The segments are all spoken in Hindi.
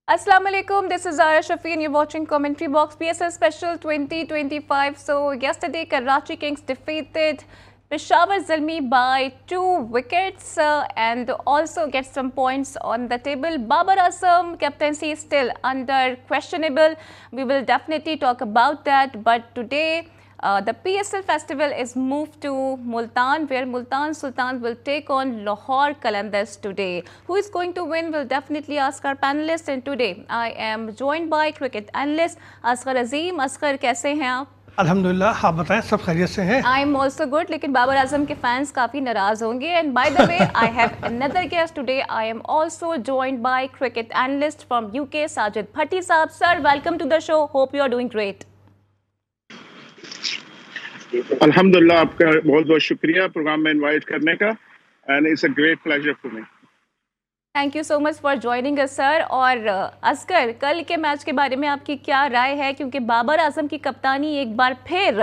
Assalamu alaikum, this is Zara Shafi and you're watching Commentary Box PSL Special 2025. So yesterday Karachi Kings defeated Peshawar Zalmi by 2 wickets and also get some points on the table. Babar Azam captaincy is still under questionable. We will definitely talk about that, but today the PSL festival is moved to Multan, where Multan Sultan will take on Lahore Qalandars today. Who is going to win? We'll definitely ask our panelists. And today I am joined by cricket analyst Asghar Azim. Asghar, कैसे हैं आप? अल्हम्दुलिल्लाह, आप बताएं, सब खैरियत से हैं? I am also good, लेकिन बाबर आजम के फैंस काफ़ी नाराज़ होंगे. And by the way, I have another guest today. I am also joined by cricket analyst from UK, Sajid Bhatti साहब. Sir, welcome to the show. Hope you are doing great. अल्हम्दुलिल्लाह, आपका बहुत बहुत शुक्रिया प्रोग्राम में इनवाइट करने का and it's a great pleasure for me. Thank you so much for joining us sir. और असगर, कल के मैच के बारे में आपकी क्या राय है, क्योंकि बाबर आजम की कप्तानी एक बार फिर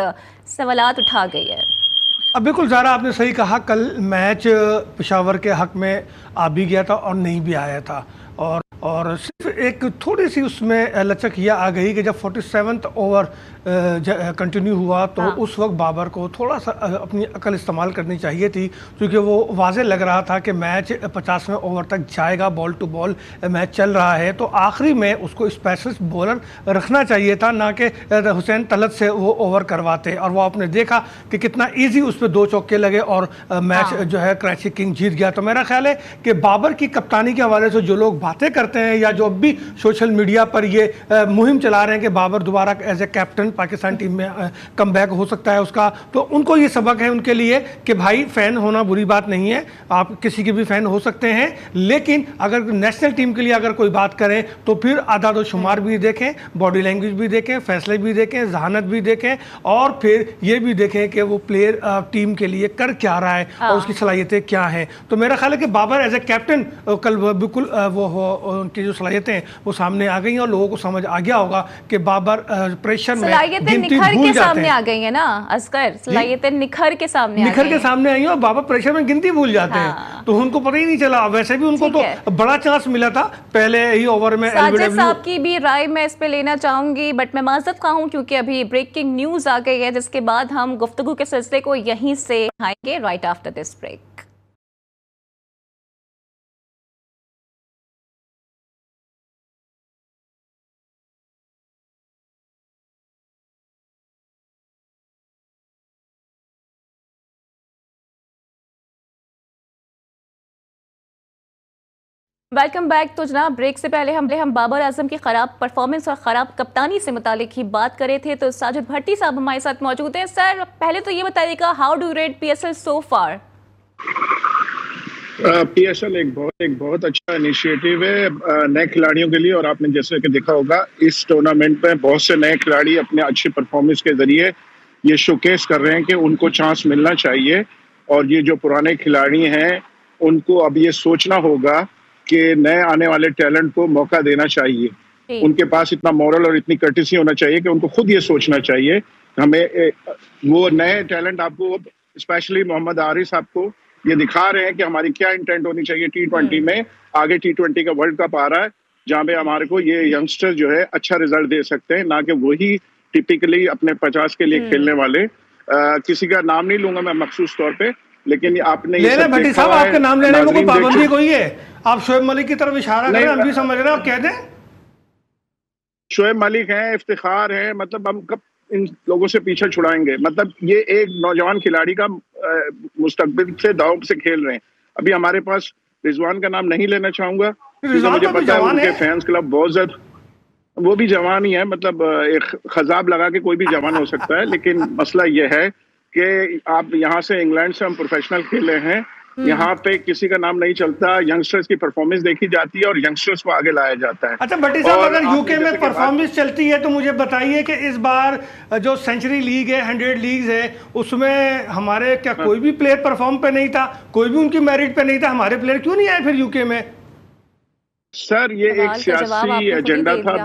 सवालात उठा गई है. अब बिल्कुल ज़ारा, आपने सही कहा. कल मैच पेशावर के हक में आ भी गया था और नहीं भी आया था, और सिर्फ एक थोड़ी सी उसमें लचक यह आ गई कि जब 47वें ओवर कंटिन्यू हुआ तो उस वक्त बाबर को थोड़ा सा अपनी अकल इस्तेमाल करनी चाहिए थी, क्योंकि वो वाज़े लग रहा था कि मैच 50वें ओवर तक जाएगा, बॉल टू बॉल मैच चल रहा है. तो आखिरी में उसको स्पेशलिस्ट बॉलर रखना चाहिए था, ना कि हुसैन तलत से वो ओवर करवाते. और वो आपने देखा कि कितना ईजी उस पर 2 चौके लगे और मैच जो है कराची किंग जीत गया. तो मेरा ख्याल है कि बाबर की कप्तानी के हवाले से जो लोग बातें करते हैं या जो अब भी सोशल मीडिया पर ये मुहिम चला रहे हैं कि बाबर दोबारा as a captain Pakistan team में कम बैक हो सकता है उसका, तो उनको ये सबक है उनके लिए कि भाई फैन होना बुरी बात नहीं है, आप किसी के भी फैन हो सकते हैं, लेकिन अगर नेशनल टीम के लिए अगर कोई बात करें तो फिर आदाद व शुमार भी देखें, बॉडी लैंग्वेज भी देखें, फैसले भी देखें, जहानत भी देखें, और फिर ये भी देखें कि वो प्लेयर टीम के लिए कर क्या रहा है और उसकी सलाहियतें क्या हैं. तो मेरा ख्याल है कि बाबर एज ए कैप्टन कल बिल्कुल वो उनकी जो सलाहियतें वो सामने आ गई और लोगों को समझ आ गया होगा कि बाबर प्रेशर में निखर के सामने आ गई है ना असगर. सलाहियतें निखर के सामने आई हैं और बाबर प्रेशर में गिनती भूल जाते हैं, तो उनको पता ही नहीं चला. वैसे भी उनको तो बड़ा चांस मिला था पहले ही ओवर में. साजिद साहब की भी राय मैं इस पे लेना चाहूंगी, बट मैं माजरत खां हूं क्योंकि अभी ब्रेकिंग न्यूज आ गई है, जिसके बाद हम गुफ्तगू के सिलसिले को यहीं से आएंगे right after this break. Welcome back. तो जनाब, ब्रेक से पहले हम बाबर आजम की ख़राब परफॉर्मेंस और ख़राब कप्तानी से मुतालिक ही बात कर रहे थे. तो साजिद भट्टी साहब हमारे साथ मौजूद हैं. सर, पहले तो ये बताइएगा, how do rate PSL so far? PSL एक बहुत अच्छा इनिशिएटिव है नए खिलाड़ियों के लिए, और आपने जैसे कि देखा होगा इस टूर्नामेंट में बहुत से नए खिलाड़ी अपने अच्छे परफॉर्मेंस के जरिए ये शोकेस कर रहे हैं कि उनको चांस मिलना चाहिए, और ये जो पुराने खिलाड़ी हैं उनको अब ये सोचना होगा कि नए आने वाले टैलेंट को मौका देना चाहिए. उनके पास इतना मॉरल और इतनी कर्टिसी होना चाहिए कि उनको खुद ये सोचना चाहिए. हमें वो नए टैलेंट आपको, स्पेशली मोहम्मद आरिस, आपको ये दिखा रहे हैं कि हमारी क्या इंटेंट होनी चाहिए T20 में. आगे T20 का वर्ल्ड कप आ रहा है जहाँ पे हमारे को ये यंगस्टर जो है अच्छा रिजल्ट दे सकते हैं, ना कि वही टिपिकली अपने 50 के लिए खेलने वाले. किसी का नाम नहीं लूंगा मैं मखसूस तौर पे, लेकिन आपने भट्टी साहब आपके नाम लेने में कोई पाबंदी कोई है? आप शोएब मलिक की तरफ इशारा करें, हम भी समझ रहे हैं, आप कह दें. शोएब मलिक हैं, इफ्तिखार हैं, मतलब हम कब इन लोगों से पीछे छुड़ाएंगे? मतलब ये एक नौजवान खिलाड़ी का मुस्तकबिल से दांव से खेल रहे हैं. अभी हमारे पास रिजवान का नाम नहीं लेना चाहूंगा क्योंकि मुझे पता है उनके फैंस क्लब बहुत ज्यादा, वो भी जवान ही है, मतलब एक खजाब लगा के कोई भी जवान हो सकता है. लेकिन मसला ये है कि आप यहाँ से इंग्लैंड से हम प्रोफेशनल खेले हैं, यहाँ पे किसी का नाम नहीं चलता, यंगस्टर्स की परफॉर्मेंस देखी जाती है और यंगस्टर्स को आगे लाया जाता है. अच्छा भट्टी साहब, अगर यूके में परफॉर्मेंस चलती है तो मुझे बताइए कि इस बार जो सेंचुरी लीग है, 100 लीग्स है, उसमें हमारे क्या कोई भी प्लेयर परफॉर्म पे नहीं था? कोई भी उनकी मेरिट पे नहीं था? हमारे प्लेयर क्यों नहीं आए फिर यूके में? सर ये एक सियासी एजेंडा था.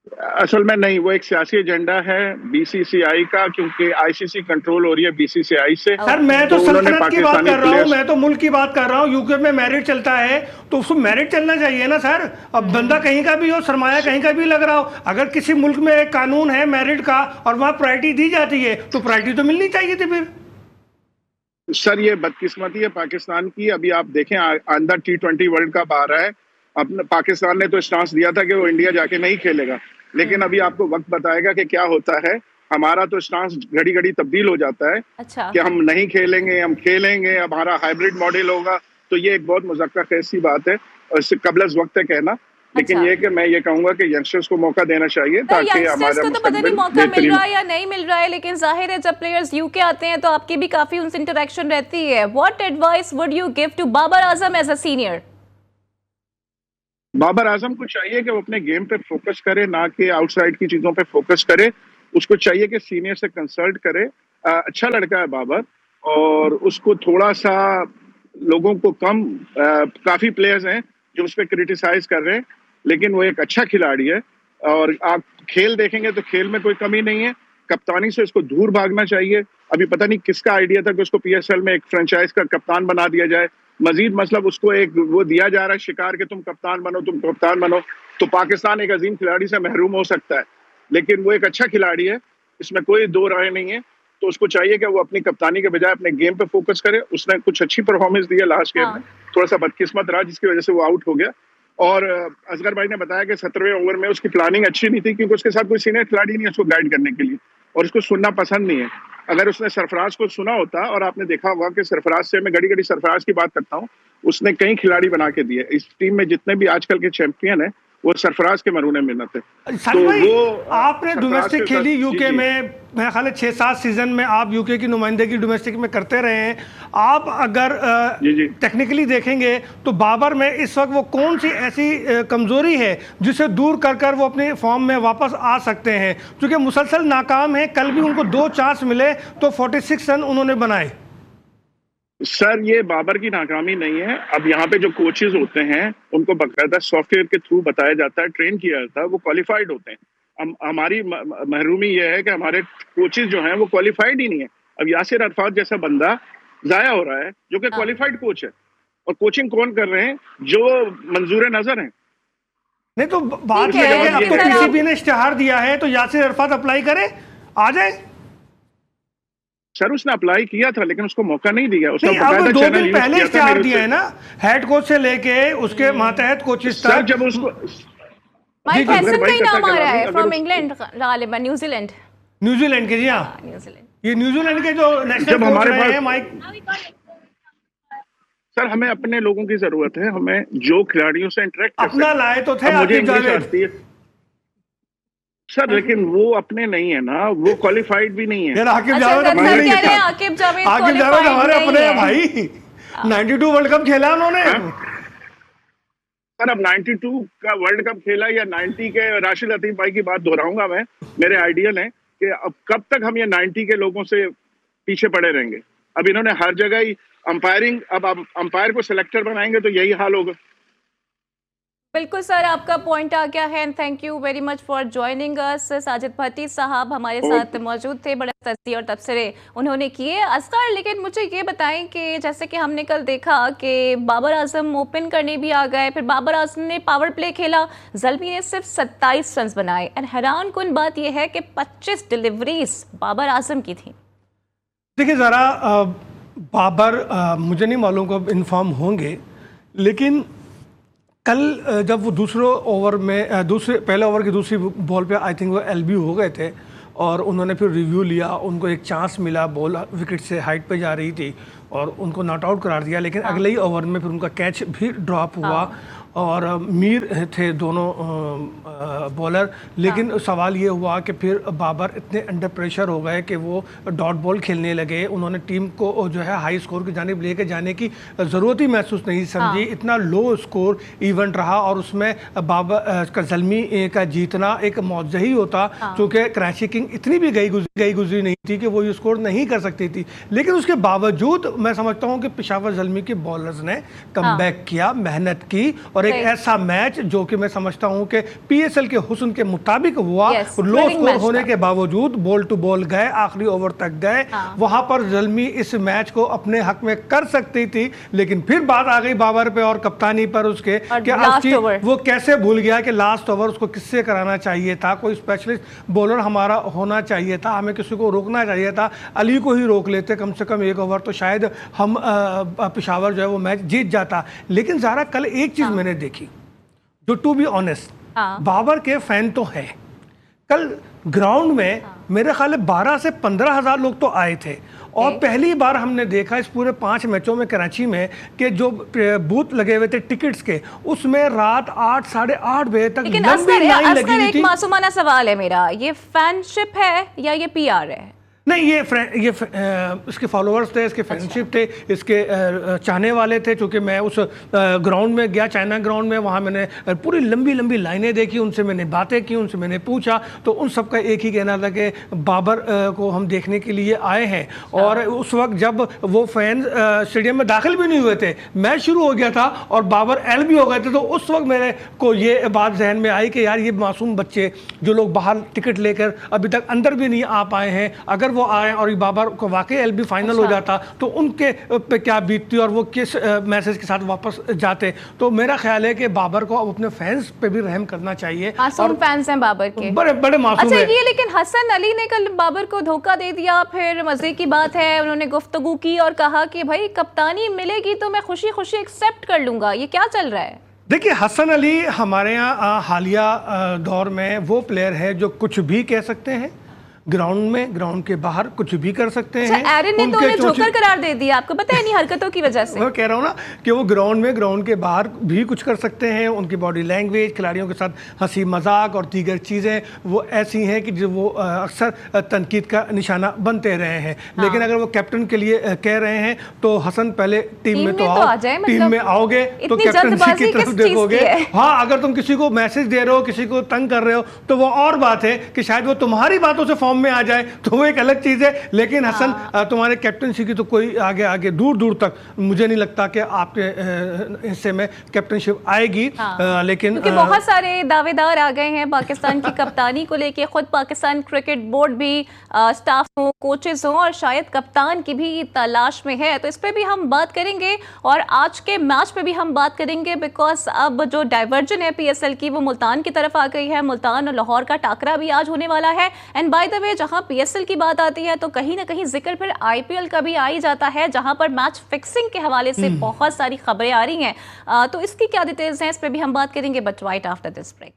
असल में नहीं, वो एक सियासी एजेंडा है बीसीसीआई का, क्योंकि आईसीसी कंट्रोल हो रही है बीसीसीआई से। सर मैं तो उन्होंने सल्तनत की बात कर रहा हूँ, प्लेयर्स, मैं तो मुल्क की बात कर रहा हूँ। यूके में मेरिट चलता है तो उसको मेरिट चलना चाहिए ना सर। अब बंदा कहीं का भी हो, सरमाया कहीं का भी लग रहा हो, अगर किसी मुल्क में एक कानून है मेरिट का और वहाँ प्रायोरिटी दी जाती है तो प्रायोरिटी तो मिलनी चाहिए थी फिर। सर ये बदकिस्मती है पाकिस्तान की। अभी आप देखें अंदर T20 वर्ल्ड कप आ रहा है, अपने पाकिस्तान ने तो स्टांस दिया था कि वो इंडिया जाके नहीं खेलेगा, लेकिन अभी आपको वक्त बताएगा कि क्या होता है। हमारा तो स्टांस घड़ी घड़ी तब्दील हो जाता है अच्छा। कि हम नहीं खेलेंगे, हम खेलेंगे, हमारा हाइब्रिड मॉडल होगा। तो ये एक बहुत मुज़क्कर खेज सी बात है और इससे कबल वक्त है कहना। लेकिन अच्छा। ये कि मैं ये कहूंगा कि यंगस्टर्स को मौका देना चाहिए ताकि यंगस्टर्स हमारा को तो पता नहीं मौका मिल रहा है या नहीं मिल रहा है, लेकिन जाहिर है जब प्लेयर्स यूके आते हैं तो आपकी भी काफी उनसे इंटरेक्शन रहती है। What advice would you give to Babar Azam as a senior? Babar Azam को चाहिए कि वो अपने गेम पे फोकस करे, ना कि आउटसाइड की चीजों पे फोकस करे। उसको चाहिए कि सीनियर से कंसल्ट करे। अच्छा लड़का है बाबर, और उसको थोड़ा सा लोगों को कम काफी प्लेयर्स हैं जो उस पर क्रिटिसाइज कर रहे हैं, लेकिन वो एक अच्छा खिलाड़ी है। और आप खेल देखेंगे तो खेल में कोई कमी नहीं है। कप्तानी से उसको दूर भागना चाहिए। अभी पता नहीं किसका आइडिया था कि उसको पीएसएल में एक फ्रेंचाइज का कप्तान बना दिया जाए। मजीद मतलब उसको एक वो दिया जा रहा है शिकार कि तुम कप्तान बनो, तुम कप्तान बनो। तो पाकिस्तान एक अजीम खिलाड़ी से महरूम हो सकता है, लेकिन वो एक अच्छा खिलाड़ी है, इसमें कोई दो राय नहीं है। तो उसको चाहिए कि वो अपनी कप्तानी के बजाय अपने गेम पे फोकस करे। उसने कुछ अच्छी परफॉर्मेंस दी है लास्ट गेम में, थोड़ा सा बदकिस्मत रहा जिसकी वजह से वो आउट हो गया। और असगर भाई ने बताया कि 17वें ओवर में उसकी प्लानिंग अच्छी नहीं थी, क्योंकि उसके साथ कोई सीनियर खिलाड़ी नहीं है उसको गाइड करने के लिए, और उसको सुनना पसंद नहीं है। अगर उसने सरफराज को सुना होता, और आपने देखा होगा कि सरफराज से, मैं घड़ी घड़ी सरफराज की बात करता हूँ, उसने कई खिलाड़ी बना के दिए। इस टीम में जितने भी आजकल के चैंपियन है वो सरफराज के मरूने मिन्नत है। तो भाई, वो आपने डोमेस्टिक खेली यूके जी, में, मेरा ख्याल है 6-7 सीजन में आप यूके की नुमाइंदगी डोमेस्टिक में करते रहे हैं। आप अगर टेक्निकली देखेंगे तो बाबर में इस वक्त वो कौन सी ऐसी कमजोरी है जिसे दूर कर कर वो अपने फॉर्म में वापस आ सकते हैं? क्योंकि मुसलसल नाकाम है, कल भी उनको 2 चांस मिले तो 46 रन उन्होंने बनाए। सर ये बाबर की नाकामी नहीं है। अब यहाँ पे जो कोचेज होते हैं उनको बाकायदा सॉफ्टवेयर के थ्रू बताया जाता है, ट्रेन किया जाता है, वो क्वालिफाइड होते हैं। हमारी महरूमी ये है कि हमारे कोचेज जो हैं वो क्वालिफाइड ही नहीं है। अब यासिर अरफात जैसा बंदा जाया हो रहा है जो कि क्वालिफाइड कोच है, और कोचिंग कौन कर रहे हैं? जो मंजूर नजर हैं। नहीं तो बात यह है कि अब तो पीसीबी ने इश्तिहार दिया है तो यासिर अरफात अप्लाई करे, आ जाए। सर उसने अप्लाई किया था लेकिन उसको मौका नहीं दिया। उसने अब 2 दिन पहले इश्तिहार दिया है ना, हेड कोच से लेके उसके मातहत कोचेस तक। जब उसको माइक हैसन का ही नाम आ रहा है फ्रॉम इंग्लैंड, गालिबन न्यूजीलैंड के। जी हाँ, न्यूजीलैंड, ये न्यूजीलैंड के जो नेशनल कोच रहे हैं माइक। सर हमें अपने लोगों की जरूरत है, हमें जो खिलाड़ियों से इंटरेक्ट अपना लाए तो थे आकिब जावेद सर, लेकिन वो अपने नहीं है ना, वो क्वालिफाइड भी नहीं है। आकिब जावेद हमारे अपने हैं भाई। 92 वर्ल्ड कप खेला उन्होंने। सर अब 92 का वर्ल्ड कप खेला या 90 के, राशिद लतीफ भाई की बात दोहराऊंगा मैं। मेरे आइडियल है कि अब कब तक हम ये 90 के लोगों से पीछे पड़े रहेंगे। अब इन्होंने हर जगह ही अंपायरिंग, अब अंपायर को सिलेक्टर बनाएंगे तो यही हाल होगा। बिल्कुल सर, आपका पॉइंट आ गया है and thank you very much for joining us. Sajid Bhatti sahab हमारे साथ मौजूद थे, बड़े तस्दी और तबसरे उन्होंने किए। असगर, लेकिन मुझे ये बताएं कि जैसे कि हमने कल देखा कि बाबर आजम ओपन करने भी आ गए, फिर बाबर आजम ने पावर प्ले खेला, ज़ल्मी ने सिर्फ 27 रन बनाए। एंड हैरान कुन बात यह है कि 25 डिलीवरीज बाबर आजम की थी। देखिए ज़रा, बाबर मुझे नहीं मालूम कब इन्फॉर्म होंगे, लेकिन कल जब वो पहले ओवर की दूसरी बॉल पे आई थिंक वो एलबी हो गए थे और उन्होंने फिर रिव्यू लिया, उनको एक चांस मिला, बॉल विकेट से हाइट पे जा रही थी और उनको नॉट आउट करार दिया, लेकिन अगले ही ओवर में फिर उनका कैच भी ड्रॉप हुआ और मीर थे दोनों बॉलर। लेकिन सवाल ये हुआ कि फिर बाबर इतने अंडर प्रेशर हो गए कि वो डॉट बॉल खेलने लगे। उन्होंने टीम को जो है हाई स्कोर की जानिब लेके जाने की ज़रूरत ही महसूस नहीं समझी। इतना लो स्कोर इवेंट रहा और उसमें बाबर का ज़ल्मी का जीतना एक मौजज़ा ही होता, क्योंकि कराची किंग इतनी भी गई गुजरी नहीं थी कि वो ये स्कोर नहीं कर सकती थी। लेकिन उसके बावजूद मैं समझता हूँ कि पेशावर ज़ल्मी के बॉलर्स ने कमबैक किया, मेहनत की और एक ऐसा मैच जो कि मैं समझता हूं कि पीएसएल के हुस्न के मुताबिक हुआ। लो स्कोर होने के बावजूद बॉल टू बॉल गए, आखिरी ओवर तक गए। वहां पर ज़ल्मी इस मैच को अपने हक में कर सकती थी, लेकिन फिर बात आ गई बाबर पे और कप्तानी पर उसके कि वो कैसे भूल गया कि लास्ट ओवर उसको किससे कराना चाहिए था। कोई स्पेशलिस्ट बॉलर हमारा होना चाहिए था, हमें किसी को रोकना चाहिए था। अली को ही रोक लेते कम से कम एक ओवर, तो शायद हम पेशावर जो है वो मैच जीत जाता। लेकिन ज़ारा कल एक चीज़ मैंने देखी जो टू बी ऑनेस्ट, बाबर के फैन तो है। कल ग्राउंड में मेरे ख्याल 12 से 15 हज़ार लोग तो आए थे और पहली बार हमने देखा इस पूरे 5 मैचों में कराची में कि जो बूथ लगे हुए थे टिकट्स के, उसमें रात 8 साढ़े 8 बजे तक लंबी लाइन लगी हुई थी। एक मासूमाना सवाल है मेरा, ये फैनशिप है या ये पीआर है? नहीं, ये इसके फॉलोअर्स थे, इसके फ्रेंडशिप थे, इसके चाहने वाले थे। चूँकि मैं उस ग्राउंड में गया, चाइना ग्राउंड में, वहाँ मैंने पूरी लंबी लंबी लाइनें देखी, उनसे मैंने बातें की, उनसे मैंने पूछा, तो उन सब का एक ही कहना था कि बाबर को हम देखने के लिए आए हैं। और उस वक्त जब वो फैन स्टेडियम में दाखिल भी नहीं हुए थे, मैच शुरू हो गया था और बाबर एल भी हो गए थे, तो उस वक्त मेरे को ये बात जहन में आई कि यार ये मासूम बच्चे जो लोग बाहर टिकट लेकर अभी तक अंदर भी नहीं आ पाए हैं, अगर वो आए और बाबर को वाकई एलबी फाइनल हो जाता तो उनके पे क्या बीतती और वो किस मैसेज के साथ वापस जाते। तो मेरा ख्याल है कि बाबर को अब अपने फैंस पे भी रहम करना चाहिए। मासूम फैंस हैं बाबर के, बड़े बड़े मासूम अच्छा हैं। ये लेकिन हसन अली ने कल बाबर को धोखा दे दिया। फिर मजे की बात है, उन्होंने गुफ्तगू की और कहा कि भाई कप्तानी मिलेगी तो मैं खुशी खुशी एक्सेप्ट कर लूंगा। ये क्या चल रहा है? देखिए, हसन अली हमारे यहाँ हालिया दौर में वो प्लेयर है जो कुछ भी कह सकते हैं, ग्राउंड में, ग्राउंड के बाहर कुछ भी कर सकते हैं। एरन ने तो उन्हें जोकर करार दे दिया, आपको पता है, नहीं हरकतों की वजह से। मैं कह रहा हूँ ना कि वो ग्राउंड में, ग्राउंड के बाहर भी कुछ कर सकते हैं। उनकी बॉडी लैंग्वेज, खिलाड़ियों के साथ हंसी मजाक और दीगर चीज़ें वो ऐसी हैं कि जो वो अक्सर तनकीद का निशाना बनते रहे हैं। लेकिन अगर वो कैप्टन के लिए कह रहे हैं तो हसन पहले टीम में तो आओ, टीम में आओगे तो कैप्टनसी की तरफ देखोगे। हाँ, अगर तुम किसी को मैसेज दे रहे हो, किसी को तंग कर रहे हो, तो वो और बात है कि शायद वो तुम्हारी बातों से में आ जाए, तो वो एक अलग चीज है। लेकिन हसन तुम्हारे कैप्टनसी की तो कोई आगे दूर दूर तक मुझे नहीं लगता कि आपके हिस्से में कैप्टनशिप आएगी। लेकिन क्योंकि बहुत सारे दावेदार आ गए हैं पाकिस्तान की कप्तानी को लेके। खुद पाकिस्तान क्रिकेट बोर्ड भी स्टाफ हो, कोचेस हो और शायद कप्तान की भी तलाश में है। तो इस पर भी हम बात करेंगे और आज के मैच पे भी हम बात करेंगे, बिकॉज अब जो डाइवर्जन है पीएसएल की वो मुल्तान की तरफ आ गई है। मुल्तान और लाहौर का टाकरा भी आज होने वाला है। एंड बाय द वे, जहां पीएसएल की बात आती है तो कहीं ना कहीं जिक्र फिर आईपीएल का भी आ ही जाता है, जहां पर मैच फिक्सिंग के हवाले से बहुत सारी खबरें आ रही हैं। तो इसकी क्या डिटेल्स हैं, इस पर भी हम बात करेंगे, but right after this break.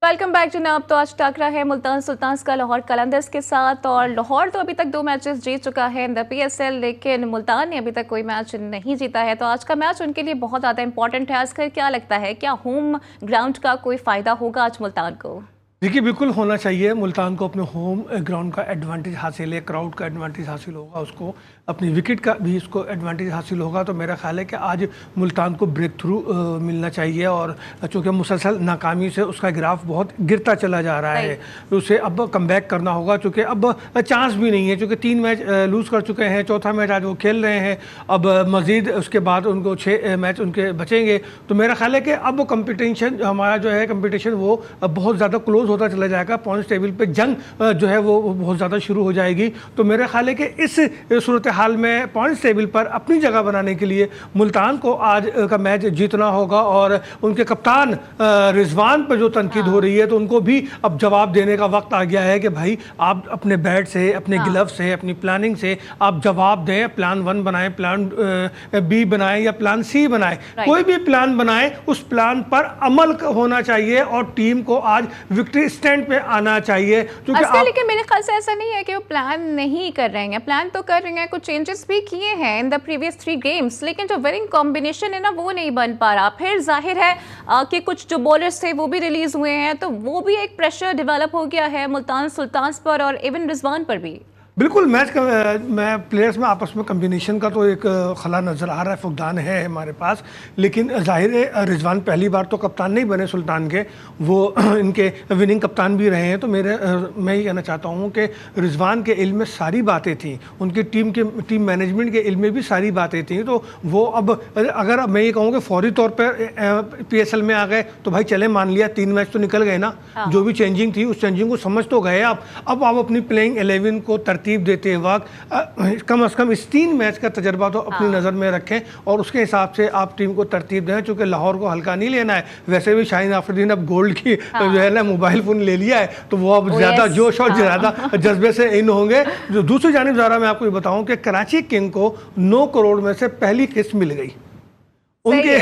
Welcome back जनाब। तो आज टाकरा है मुल्तान सुल्तान्स का लाहौर कलंदर्स के साथ, और लाहौर तो अभी तक 2 मैचेस जीत चुका है इन द पीएसएल, लेकिन मुल्तान ने अभी तक कोई मैच नहीं जीता है। तो आज का मैच उनके लिए बहुत ज़्यादा इंपॉर्टेंट है। आजकल क्या लगता है, क्या होम ग्राउंड का कोई फ़ायदा होगा आज मुल्तान को? देखिए, बिल्कुल होना चाहिए। मुल्तान को अपने होम ग्राउंड का एडवांटेज हासिल है, क्राउड का एडवांटेज हासिल होगा, उसको अपनी विकेट का भी इसको एडवांटेज हासिल होगा। तो मेरा ख्याल है कि आज मुल्तान को ब्रेक थ्रू मिलना चाहिए। और चूँकि मुसलसल नाकामी से उसका ग्राफ बहुत गिरता चला जा रहा है, तो उसे अब कम बैक करना होगा। चूँकि अब चांस भी नहीं है, चूँकि 3 मैच लूज़ कर चुके हैं, चौथा मैच आज वो खेल रहे हैं। अब मज़ीद उसके बाद उनको 6 मैच उनके बचेंगे। तो मेरा ख्याल है कि अब कंपटीशन हमारा जो है कंपटीशन वो बहुत ज़्यादा क्लोज होता चला जाएगा। पॉइंट्स टेबल पे जंग जो है वो बहुत ज़्यादा शुरू हो जाएगी। तो मेरा ख्याल है कि इस सूरत हाल में पॉइंट्स टेबल पर अपनी जगह बनाने के लिए मुल्तान को आज का मैच जीतना होगा। और उनके कप्तान रिजवान पर जो तनकीद हो रही है, तो उनको भी अब जवाब देने का वक्त आ गया है कि भाई आप अपने बैट से, अपने गिलव से, अपनी प्लानिंग से आप जवाब दें। प्लान 1 बनाएं, प्लान B बनाएं या प्लान C बनाएं, कोई भी प्लान बनाएं, उस प्लान पर अमल होना चाहिए और टीम को आज विक्ट्री स्टैंड पे आना चाहिए। लेकिन मेरे ख्याल से ऐसा नहीं है कि वो प्लान नहीं कर रहे हैं, प्लान तो कर रहे हैं, कुछ चेंजेस भी किए हैं इन द प्रीवियस 3 गेम्स, लेकिन जो विनिंग कॉम्बिनेशन है ना वो नहीं बन पा रहा। फिर जाहिर है कि कुछ जो बॉलर्स थे वो भी रिलीज हुए हैं, तो वो भी एक प्रेशर डेवलप हो गया है मुल्तान सुल्तान्स पर और इवन रिजवान पर भी। बिल्कुल मैच का मैं प्लेयर्स में आपस में कम्बिनेशन का तो एक खला नज़र आ रहा है, फुकदान है हमारे पास। लेकिन जाहिर है रिजवान पहली बार तो कप्तान नहीं बने सुल्तान के, वो इनके विनिंग कप्तान भी रहे हैं। तो मैं ये कहना चाहता हूँ कि रिजवान के इल्म में सारी बातें थी, उनकी टीम मैनेजमेंट के इल्म में भी सारी बातें थी। तो वो अब अगर मैं ये कहूँ कि फौरी तौर पर PSL में आ गए तो भाई चले, मान लिया 3 मैच तो निकल गए ना। हाँ। जो भी चेंजिंग थी उस चेंजिंग को समझ तो गए आप। अब आप अपनी प्लेइंग 11 को तरतीब देते वक्त कम से कम इस 3 मैच का तजर्बा तो अपनी नज़र में रखें और उसके हिसाब से आप टीम को तरतीब दें। चूँकि लाहौर को हल्का नहीं लेना है, वैसे भी शाहीन आफरीदीन अब गोल्ड की जो है ना मोबाइल फ़ोन ले लिया है, तो वो अब ज़्यादा जोश और ज़्यादा जज्बे से इन होंगे। जो दूसरी जानिब ज़रा मैं आपको ये बताऊँ कि कराची किंग को 9 करोड़ में से पहली किस्त मिल गई। उनके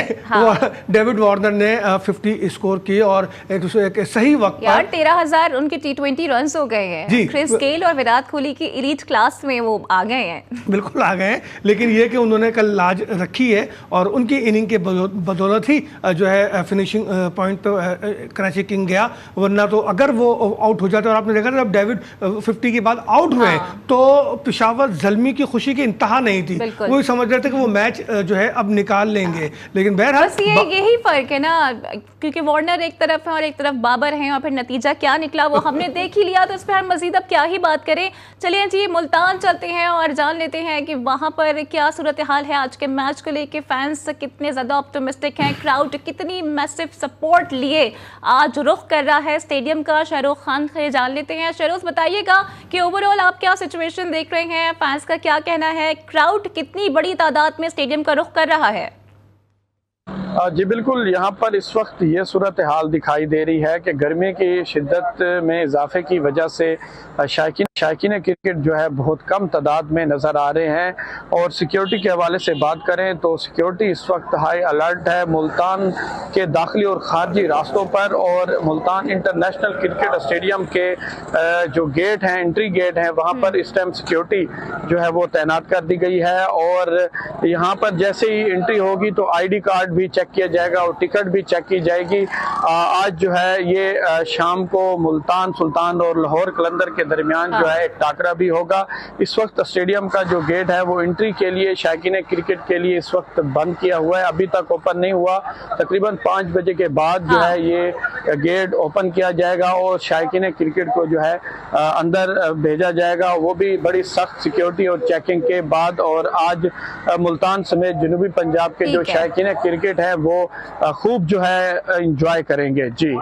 डेविड वार्नर ने 50 स्कोर की और एक सही वक्त यार 13,000 उनके T20 रन्स हो गए हैं। क्रिस गेल और विराट कोहली की एलीट क्लास में वो आ गए हैं। बिल्कुल आ गए हैं, लेकिन ये कि उन्होंने कल लाज रखी है और उनकी इनिंग के बदौलत ही जो है फिनिशिंग पॉइंट पे कराची किंग गया। वरना तो अगर वो आउट हो जाते, और आपने देखा था जब डेविड 50 के बाद आउट हुए तो पेशावर ज़ल्मी की खुशी की इंतहा नहीं थी। वो समझ रहे थे कि वो मैच जो है अब निकाल लेंगे, लेकिन बहरहाल बस यही फर्क है ना, क्योंकि वार्नर एक तरफ है और एक तरफ बाबर हैं, और फिर नतीजा क्या निकला वो हमने देख ही लिया। तो इस पर हम मजीद अब क्या ही बात करें। चलिए जी मुल्तान चलते हैं और जान लेते हैं कि वहां पर क्या सूरत हाल है आज के मैच को लेके। फैंस कितने ज्यादा ऑप्टिमिस्टिक हैं, क्राउड कितनी मैसिव सपोर्ट लिए आज रुख कर रहा है स्टेडियम का। शाहरुख खान से जान लेते हैं। शाहरुख बताइएगा कि ओवरऑल आप क्या सिचुएशन देख रहे हैं, फैंस का क्या कहना है, क्राउड कितनी बड़ी तादाद में स्टेडियम का रुख कर रहा है। जी बिल्कुल, यहाँ पर इस वक्त ये सूरत हाल दिखाई दे रही है कि गर्मी की शिद्दत में इजाफे की वजह से शायकीन क्रिकेट जो है बहुत कम तादाद में नज़र आ रहे हैं। और सिक्योरिटी के हवाले से बात करें तो सिक्योरिटी इस वक्त हाई अलर्ट है मुल्तान के दाखिली और खारजी रास्तों पर। और मुल्तान इंटरनेशनल क्रिकेट स्टेडियम के जो गेट हैं, एंट्री गेट हैं, वहाँ पर इस टाइम सिक्योरिटी जो है वो तैनात कर दी गई है। और यहाँ पर जैसे ही एंट्री होगी तो ID कार्ड भी चेक किया जाएगा और टिकट भी चेक की जाएगी। आज जो है ये शाम को मुल्तान सुल्तान और लाहौर कलंदर के दरमियान जो है एक टाकरा भी होगा। इस वक्त स्टेडियम का जो गेट है वो एंट्री के लिए शायकीन क्रिकेट के लिए इस वक्त बंद किया हुआ है, अभी तक ओपन नहीं हुआ। तकरीबन 5 बजे के बाद जो है ये गेट ओपन किया जाएगा और शायकीन क्रिकेट को जो है अंदर भेजा जाएगा, वो भी बड़ी सख्त सिक्योरिटी और चेकिंग के बाद। और आज मुल्तान समेत जनूबी पंजाब के जो शायकीन क्रिकेट है वो खूब जो है एंजॉय करेंगे। जी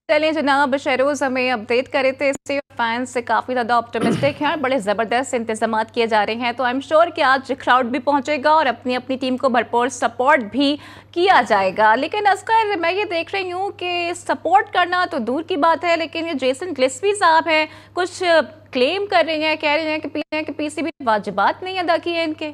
चलिए जनाब, शहरोज हमें अपडेट करे थे, इससे फैंस से काफ़ी ज़्यादा ऑप्टिमिस्टिक हैं और बड़े ज़बरदस्त इंतजाम किए जा रहे हैं। तो आई एम श्योर कि आज क्राउड भी पहुंचेगा और अपनी अपनी टीम को भरपूर सपोर्ट भी किया जाएगा। लेकिन असगर मैं ये देख रही हूँ कि सपोर्ट करना तो दूर की बात है, लेकिन ये जेसन गिलेस्पी साहब हैं, कुछ क्लेम कर रहे हैं, कह रहे हैं कि PCB वाजिबात नहीं अदा किए इनके।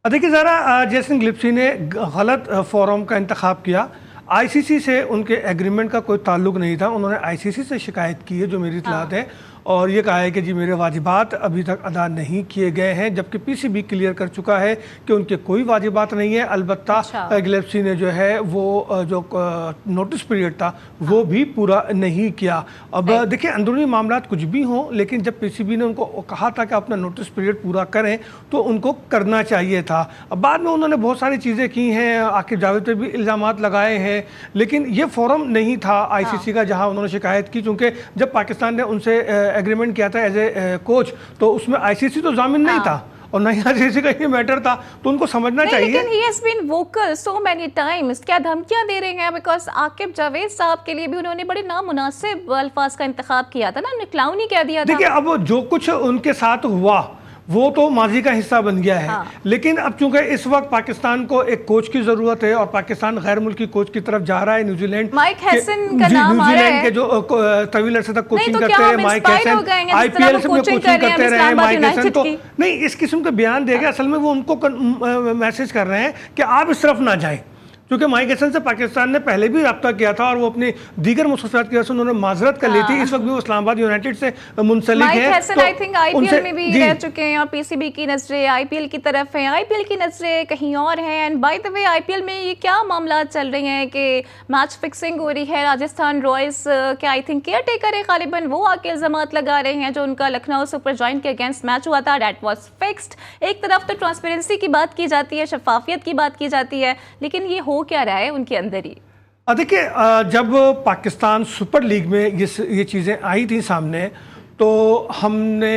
देखिए ज़रा, जेसन गिलेस्पी ने गलत फोरम का इंतखाब किया। ICC से उनके एग्रीमेंट का कोई ताल्लुक नहीं था। उन्होंने ICC से शिकायत की है, जो मेरी इत्तलात है, और ये कहा है कि जी मेरे वाजिबात अभी तक अदा नहीं किए गए हैं, जबकि PCB क्लियर कर चुका है कि उनके कोई वाजिबात नहीं है। अलबत्ता गिलेस्पी ने जो है वो जो नोटिस पीरियड था वो भी पूरा नहीं किया। अब देखिए, अंदरूनी मामला कुछ भी हों, लेकिन जब PCB ने उनको कहा था कि अपना नोटिस पीरियड पूरा करें तो उनको करना चाहिए था। अब बाद में उन्होंने बहुत सारी चीज़ें की हैं, आकिब जावेद पे भी इल्ज़ामात लगाए हैं, लेकिन ये फोरम नहीं था ICC का जहाँ उन्होंने शिकायत की। चूँकि जब पाकिस्तान ने उनसे एग्रीमेंट किया था एज ए कोच, तो उसमें ICC तो जामिन नहीं था और नहीं ICC का ये मैटर था, तो उनको समझना चाहिए। लेकिन he has been vocal so many times, क्या धमकियां दे रहे हैं? बिकॉज आकिब जावेद साहब के लिए भी उन्होंने बड़े नामुनासिब अल्फाज का इंतखाब किया था ना, उन्होंने क्लाउन ही कह दिया था। देखिए, अब जो कुछ उनके साथ हुआ वो तो माजी का हिस्सा बन गया है। लेकिन अब चूंकि इस वक्त पाकिस्तान को एक कोच की जरूरत है और पाकिस्तान गैर मुल्की कोच की तरफ जा रहा है। न्यूजीलैंड माइक हैसन का नाम आ रहा है, के जो तवील अरसे तक कोचिंग करते हैं माइक हैसन, IPL से कोचिंग करते रहे माइक हैसन, तो नहीं इस किस्म के बयान देगा। असल में वो उनको मैसेज कर रहे हैं कि आप इस तरफ ना जाएं, क्योंकि माइक हसन से पाकिस्तान ने पहले भी रब्ता किया था और वो अपनी दीगर मुसलसलात की वजह से उन्होंने माजरत कर ली थी। इस वक्त भी वो इस्लामाबाद यूनाइटेड से मुंसलिक है। Mike Hesson I think IPL में भी रह चुके हैं और पीसीबी की नजरें आईपीएल की तरफ हैं, आईपीएल की नजरें कहीं और हैं। And by the way IPL में ये क्या मामला चल रहे हैं कि मैच फिक्सिंग हो रही है, राजस्थान रॉयल्स के आई थिंक केयर टेकर है गालिबन, वो आके इल्जामात लगा रहे हैं जो उनका लखनऊ सुपर जायंट के अगेंस्ट मैच हुआ था दैट वाज फिक्स्ड। एक तरफ तो ट्रांसपेरेंसी की बात की जाती है, शफाफियत की बात की जाती है, लेकिन ये हो क्या रहा है उनके अंदर ही? देखिए, जब पाकिस्तान सुपर लीग में ये चीज़ें आई थी सामने तो हमने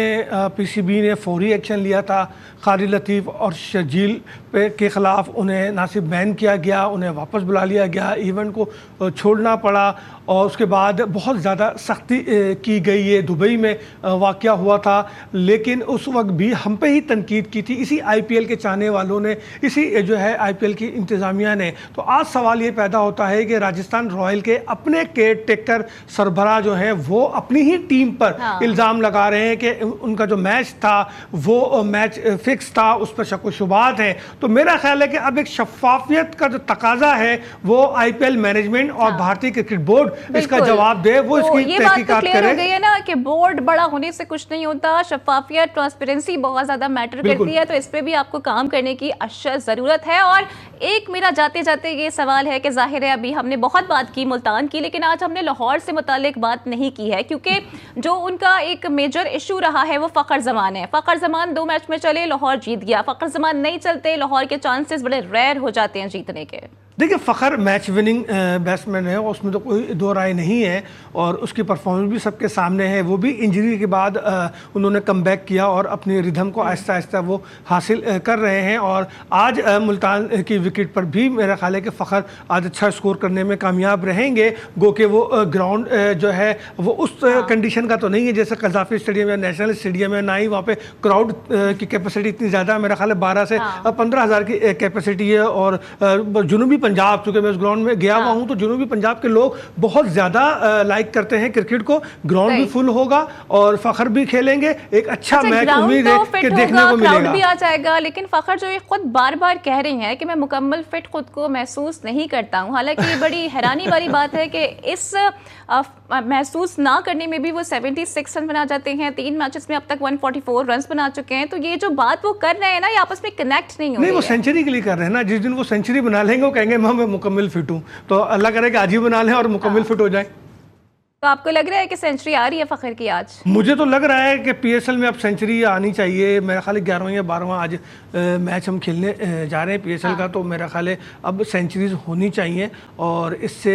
पीसीबी ने फौरी एक्शन लिया था। कारी लतीफ़ और शर्जील के ख़िलाफ़ उन्हें ना सिर्फ बैन किया गया, उन्हें वापस बुला लिया गया, इवेंट को छोड़ना पड़ा और उसके बाद बहुत ज़्यादा सख्ती की गई। ये दुबई में वाक़या हुआ था, लेकिन उस वक्त भी हम पे ही तनकीद की थी इसी आईपीएल के चाहने वालों ने, इसी जो है आईपीएल की इंतज़ामिया ने। तो आज सवाल ये पैदा होता है कि राजस्थान रॉयल के अपने केयर टेकर सरबराह जो हैं वो अपनी ही टीम पर इल्ज़ाम लगा रहे हैं कि उनका जो मैच था वो मैच फिक्स था, उस पर शक व शुबात है। तो मेरा ख्याल है कि अब एक शफाफियत का जो तकाजा है वो आईपीएल मैनेजमेंट और भारतीय क्रिकेट बोर्ड इसका जवाब दे, वो इसकी तहकीकात करे। हो गई है ना कि बोर्ड बड़ा होने से कुछ नहीं होता, शफाफियत ट्रांसपेरेंसी बहुत ज्यादा मैटर करती है, तो इस पे भी आपको काम करने की अशद जरूरत है। और एक मेरा जाते जाते ये सवाल है कि जाहिर है अभी हमने बहुत बात की मुल्तान की, लेकिन आज हमने लाहौर से मुतालिक बात नहीं की है, क्योंकि जो उनका एक मेजर इशू रहा है वो फ़खर जमान है। फ़खर जमान 2 मैच में चले, लाहौर जीत गया। फ़खर जमान नहीं चलते, लाहौर के चांसेस बड़े रेयर हो जाते हैं जीतने के। देखिए, फ़खर मैच विनिंग बैट्समैन है, उसमें तो कोई दो राय नहीं है और उसकी परफॉर्मेंस भी सबके सामने है। वो भी इंजरी के बाद उन्होंने कमबैक किया और अपनी रिदम को आहिस्ता आहिस्ता वो हासिल कर रहे हैं। और आज मुल्तान की विकेट पर भी मेरा ख्याल है कि फ़खर आज अच्छा स्कोर करने में कामयाब रहेंगे। गो के वो ग्राउंड जो है वो उस कंडीशन का तो नहीं है जैसे कज़ाफ़ी स्टेडियम या नेशनल स्टेडियम है, ना ही वहाँ पे क्राउड की कैपेसिटी इतनी ज़्यादा है। मेरा ख्याल है 12 से 15 हज़ार की कैपेसिटी है। और जुनूबी पंजाब, चूंकि मैं उस ग्राउंड में गया हुआ हूं, तो जुनूबी पंजाब के लोग बहुत ज्यादा लाइक करते हैं क्रिकेट को। ग्राउंड भी फुल होगा और फ़खर भी खेलेंगे, एक अच्छा मैच उम्मीद है कि देखने को मिलेगा। क्राउड भी आ जाएगा, लेकिन फ़खर जो ये खुद बार बार कह रही हैं कि मैं मुकम्मल फिट खुद को महसूस नहीं करता हूं। हालांकि ये बड़ी हैरानी वाली बात है कि इस महसूस ना करने में भी वो 76 रन बना जाते हैं। 3 मैचेस में अब तक 144 रन बना चुके हैं। तो ये जो बात वो कर रहे हैं ना, ये आपस में कनेक्ट नहीं हो रही है। वो सेंचुरी के लिए कर रहे हैं ना। जिस दिन वो सेंचुरी बना लेंगे वो कहेंगे मैं मुकम्मल फिट हूँ, तो अल्लाह करे कि आज ही बना लें और मुकम्मल फिट हो जाए। तो आपको लग रहा है कि सेंचुरी आ रही है फ़खर की आज? मुझे तो लग रहा है कि पीएसएल में अब सेंचुरी आनी चाहिए। मेरा ख्याल है 11वां या 12वां आज मैच हम खेलने जा रहे हैं पीएसएल का, तो मेरा ख्याल है अब सेंचुरीज होनी चाहिए और इससे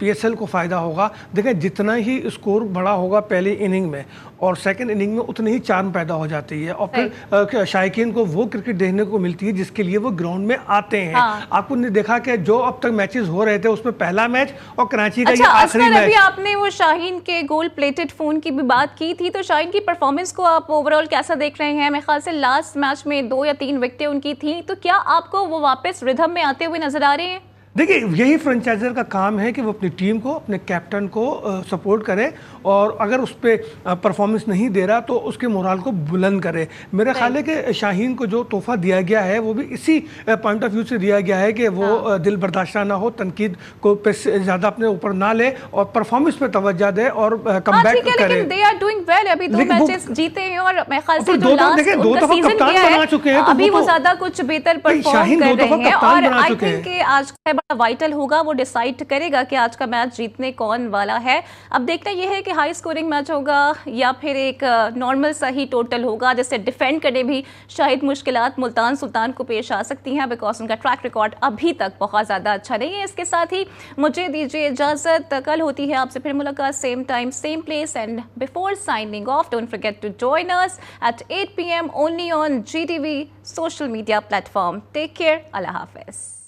पीएसएल को फ़ायदा होगा। देखें, जितना ही स्कोर बड़ा होगा पहली इनिंग में और सेकंड इनिंग में उतनी ही चार्म पैदा हो जाती है और फिर शायकीन को वो क्रिकेट देखने को मिलती है जिसके लिए वो ग्राउंड में आते हैं। आपने देखा कि जो अब तक मैचेस हो रहे थे उसमें पहला मैच और कराची का ये आखिरी मैच। आपने वो शाहीन के गोल्ड प्लेटेड फोन की भी बात की थी, तो शाहीन की परफॉर्मेंस को आप ओवरऑल कैसा देख रहे हैं? मेरे ख्याल से लास्ट मैच में 2 या 3 विकेटें उनकी थी, तो क्या आपको वो वापस रिदम में आते हुए नजर आ रहे हैं? देखिए, यही फ्रेंचाइजर का काम है कि वो अपनी टीम को, अपने कैप्टन को सपोर्ट करे और अगर उस पर परफॉर्मेंस नहीं दे रहा तो उसके मोराल को बुलंद करे। मेरा ख्याल है कि शाहीन को जो तोहफा दिया गया है वो भी इसी पॉइंट ऑफ व्यू से दिया गया है कि वो दिल बर्दाश्ता ना हो, तनकीद को ज़्यादा अपने ऊपर ना ले और परफॉर्मेंस पे तवज्जो दे और कमबैक करे। लेकिन दे आर डूइंग वेल, अभी 2 मैचेस जीते हैं और मेरे ख्याल से जो लास्ट उनका सीजन गया है अभी वो ज़्यादा कुछ बेहतर परफॉर्म कर रहे हैं और आई थिंक आज वाइटल होगा, वो डिसाइड करेगा कि आज का मैच जीतने कौन वाला है। अब देखना यह है कि हाई स्कोरिंग मैच होगा या फिर एक नॉर्मल सा ही टोटल होगा जिससे डिफेंड करने भी शायद मुश्किलात मुल्तान सुल्तान को पेश आ सकती हैं, बिकॉज उनका ट्रैक रिकॉर्ड अभी तक बहुत ज़्यादा अच्छा नहीं है। इसके साथ ही मुझे दीजिए इजाज़त, कल होती है आपसे फिर मुलाकात, same time same place, and before signing off don't forget to join us at 8 PM only on GTV social media platform. Take care, Allah हाफिज़।